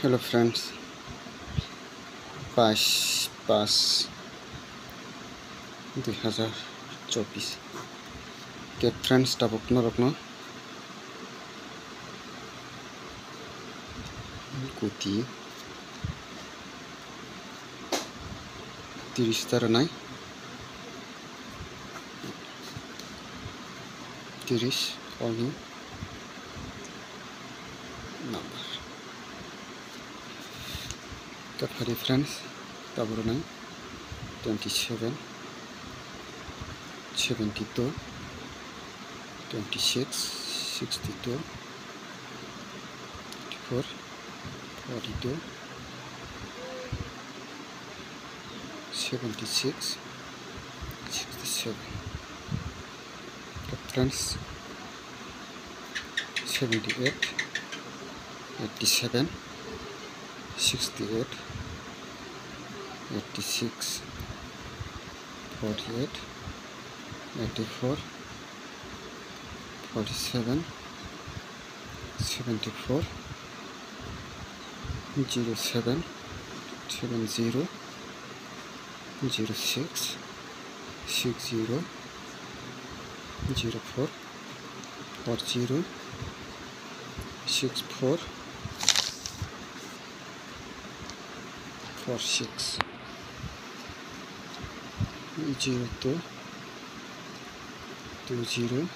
Hello friends, 5/5/2024 के friends tabuk norokno kuti 30 taranai 30 only number Kapari friends taburanai 27 72 26 62 54 42 76 67 friends 78 87 68 86 48 84 47 74 07 70 06 60 04 40 64 46 02 20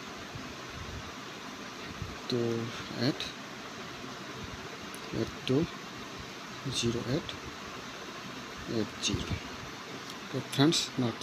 28 82 08 80 friends not